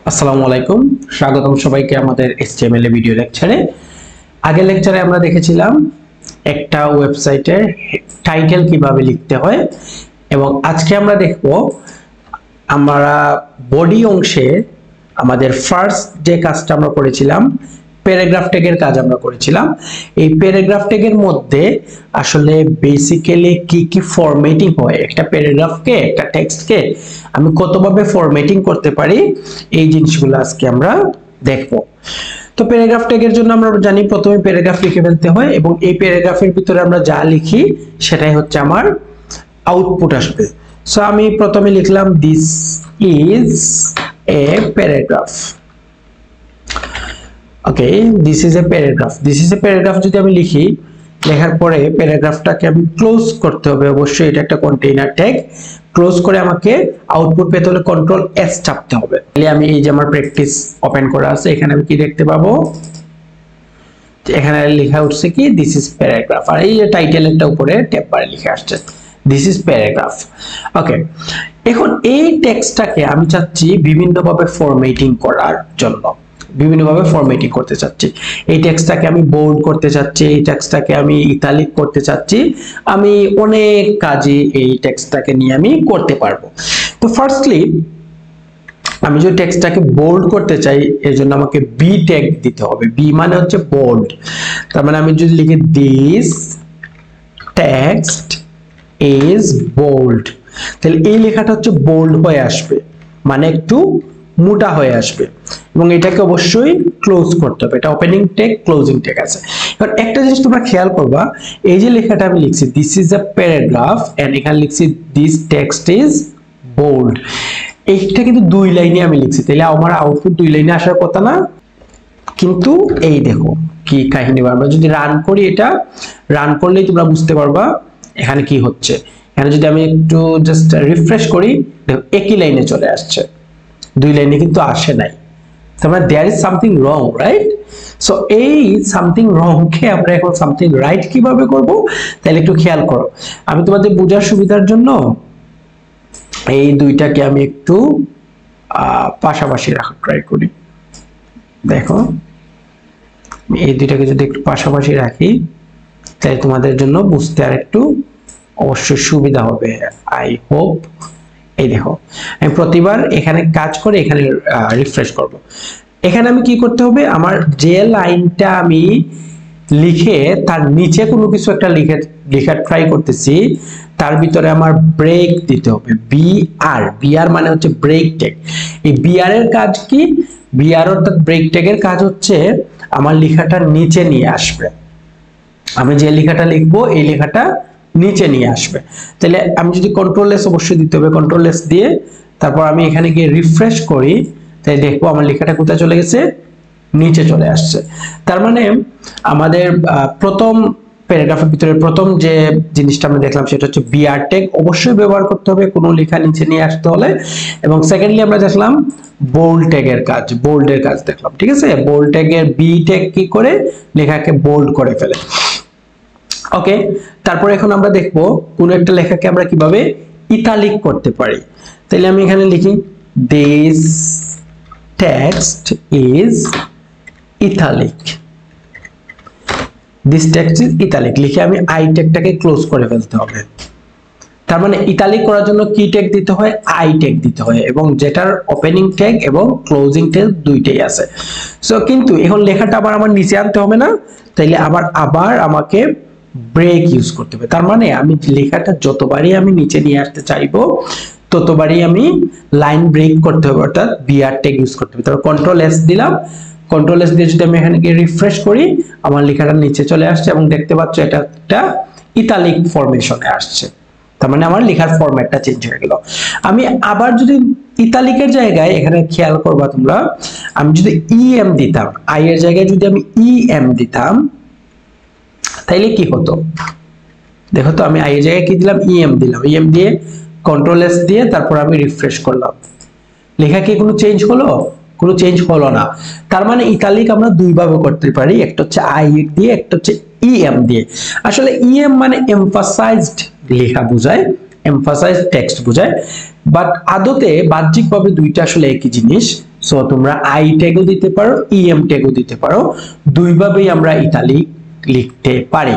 আসসালামু আলাইকুম, স্বাগতম সবাইকে আমাদের HTML এর ভিডিও লেকচারে। আগের লেকচারে আমরা দেখেছিলাম একটা ওয়েবসাইটের টাইটেল কিভাবে লিখতে হয়, এবং আজকে আমরা দেখব আমরা বডি অংশে আমাদের ফার্স্ট যে কাজটা আমরা করেছিলাম প্যারাগ্রাফ ট্যাগের কাজ আমরা করেছিলাম। এই প্যারাগ্রাফ ট্যাগের মধ্যে আসলে বেসিক্যালি কি কি ফরম্যাটিং হয়, একটা প্যারাগ্রাফকে একটা টেক্সটকে আমি কতভাবে ফরম্যাটিং করতে পারি, এই জিনিসগুলো আজকে আমরা দেখব। তো প্যারাগ্রাফ ট্যাগের জন্য আমরা জানি প্রথমে প্যারাগ্রাফ লিখে ফেলতে হয়, এবং এই প্যারাগ্রাফের ভিতরে আমরা যা লিখি সেটাই হচ্ছে আমার আউটপুট আসবে। সো আমি প্রথমে লিখলাম this is a paragraph. Okay, this is a paragraph. This is a paragraph যদি আমি লিখি, লেখার পরে প্যারাগ্রাফটাকে আমি ক্লোজ করতে হবে, অবশ্যই এটা একটা কন্টেইনার ট্যাগ। ক্লোজ করে আমাকে আউটপুট পেতে হলে কন্ট্রোল এস চাপতে হবে। তাহলে আমি এই যে আমার প্র্যাকটিস ওপেন করা আছে, এখানে আমি কি দেখতে পাবো, এখানে লেখা উঠছে কি দিস ইজ প্যারাগ্রাফ, আর এই যে টাইটেলেরটা উপরে ট্যাব বারে লিখে আসছে দিস ইজ প্যারাগ্রাফ। ওকে, এখন এই টেক্সটটাকে আমি চাচ্ছি বিভিন্নভাবে ফরম্যাটিং করার জন্য, বিভিন্নভাবে ফরম্যাটিং করতে চাচ্ছি। এই টেক্সটটাকে আমি বোল্ড করতে চাচ্ছি, এই টেক্সটটাকে আমি ইতালিক করতে চাচ্ছি, আমি অনেক কাজে এই টেক্সটটাকে নিয়ে আমি করতে পারবো। তো ফার্স্টলি আমি যদি টেক্সটটাকে বোল্ড করতে চাই, এর জন্য আমাকে বি ট্যাগ দিতে হবে। বি মানে হচ্ছে বোল্ড। তার মানে আমি যদি লিখি দিস টেক্সট ইজ বোল্ড, তাহলে এই লেখাটা হচ্ছে বোল্ড হয়ে আসবে, মানে একটু মোটা হয়ে আসবে, এবং এটাকে অবশ্যই ক্লোজ করতে হবে। এটা ওপেনিং ট্যাগ, ক্লোজিং ট্যাগ আছে। এবার একটা জিনিস তোমরা খেয়াল করবা, এই যে লেখাটা আমি লিখছি this is a paragraph, and এখানে লিখছি দিস টেক্সট ইজ বোল্ড, এইটা কিন্তু দুই লাইনে আমি লিখছি, তাহলে আমার আউটপুট দুই লাইনে আসার কথা না? কিন্তু এই দেখো কি কাহিনী। আমরা যদি রান করি, এটা রান করলেই তোমরা বুঝতে পারবা এখানে কি হচ্ছে। এখানে যদি আমি একটু জাস্ট রিফ্রেশ করি, দেখো একই লাইনে চলে আসছে, দুই লাইনে কিন্তু আসে নাই। তার মানে there is something wrong, right? So এই সামথিং রং কে আমরা এখন সামথিং রাইট কিভাবে করব, তাহলে একটু খেয়াল করো। আমি তোমাদের বোঝার সুবিধার জন্য এই দুইটাকে আমি একটু পাশাপাশি রাখার ট্রাই করি। দেখো এই দুইটাকে যদি একটু পাশাপাশি রাখি, তাহলে তোমাদের জন্য বুঝতে আর একটু অবশ্যই সুবিধা হবে, আই হোপ। এই দেখো আমি প্রতিবার এখানে কাজ করে এখানে রিফ্রেশ করব। এখানে আমি কি করতে হবে, আমার যে লাইনটা আমি লিখে তার নিচে কোনো কিছু একটা লেখার ট্রাই করতেছি, তার ভিতরে আমার ব্রেক দিতে হবে। বিআর, বিআর মানে হচ্ছে ব্রেক ট্যাগ। এই বিআর এর কাজ কি? বিআর অর্থাৎ ব্রেক ট্যাগের কাজ হচ্ছে আমার লেখাটা নিচে নিয়ে আসবে। আমি যে লেখাটা লিখবো এই লেখাটা নিচে নিয়ে আসবে। তাহলে আমি যদি কন্ট্রোল এস অবশ্যই দিতে হবে, কন্ট্রোল এস দিয়ে তারপর আমি এখানে গিয়ে রিফ্রেশ করি, তাই দেখবো আমার লেখাটা কোথায় চলে গেছে, নিচে চলে আসছে। তার মানে আমাদের প্রথম প্যারাগ্রাফের ভিতরে প্রথম যে জিনিসটা আমরা দেখলাম সেটা হচ্ছে বিআর ট্যাগ অবশ্যই ব্যবহার করতে হবে কোনো লেখা নিচে নিয়ে আসতে হলে। এবং সেকেন্ডলি আমরা দেখলাম বোল্ড ট্যাগের কাজ, বোল্ডের কাজ দেখলাম, ঠিক আছে? বোল্ড ট্যাগের বি ট্যাগ কি করে লেখাকে বোল্ড করে ফেলে। ওকে, তারপর এখন আমরা দেখব কোন একটা লেখাকে আমরা কিভাবে ইতালিক করতে পারি। তাহলে আমি এখানে লিখি this text is italic, this text is italic লিখে আমি আই ট্যাগটাকে ক্লোজ করে ফেলতে হবে। তার মানে ইতালিক করার জন্য কি ট্যাগ দিতে হয়, আই ট্যাগ দিতে হয়, এবং যেটার ওপেনিং ট্যাগ এবং ক্লোজিং ট্যাগ দুইটাই আছে। সো কিন্তু এখন লেখাটা আবার আমার নিচে আনতে হবে না, তাইলে আবার আমাকে ব্রেক ইউজ করতে হবে। তার মানে আমি লেখাটা যতবারই আমি নিচে নিয়ে আসতে চাইবো ততবারই আমি লাইন ব্রেক করতে হবে, অর্থাৎ বিআর ট্যাগ ইউজ করতে হবে। তারপর কন্ট্রোল এস দিলাম, কন্ট্রোল এস দিয়ে যদি আমি এখানে গিয়ে রিফ্রেশ করি, আমার লেখাটা নিচে চলে আসছে, এবং দেখতে পাচ্ছ এটা একটা ইতালিক ফরমেশনে আসছে। তার মানে আমার লেখার ফরম্যাটটা চেঞ্জ হয়ে গেল। আমি আবার যদি ইতালিকের জায়গায় এখানে খেয়াল করবা তোমরা, আমি যদি ইএম দিতাম, আই এর জায়গায় যদি আমি ইএম দিতাম, তাইলে কি হতো দেখো তো। আমি আই এর জায়গায় কি দিলাম, ইএম দিলাম, ইএম দিয়ে কন্ট্রোল এস দিয়ে তারপর আমি রিফ্রেশ করলাম, লেখা কি কোনো চেঞ্জ হলো? কোনো চেঞ্জ হলো না। তার মানে ইতালিক আমরা দুই ভাবে করতে পারি, একটা হচ্ছে আই দিয়ে, একটা হচ্ছে ইএম দিয়ে। আসলে ইএম মানে এমফাসাইজড লেখা বোঝায়, এমফাসাইজড টেক্সট বোঝায়, বাট আদতে বাহ্যিকভাবে দুইটা আসলে একই জিনিস। সো তোমরা আই ট্যাগও দিতে পারো, ইএম ট্যাগও দিতে পারো, দুইভাবেই আমরা ইতালিক লিখতে পারি।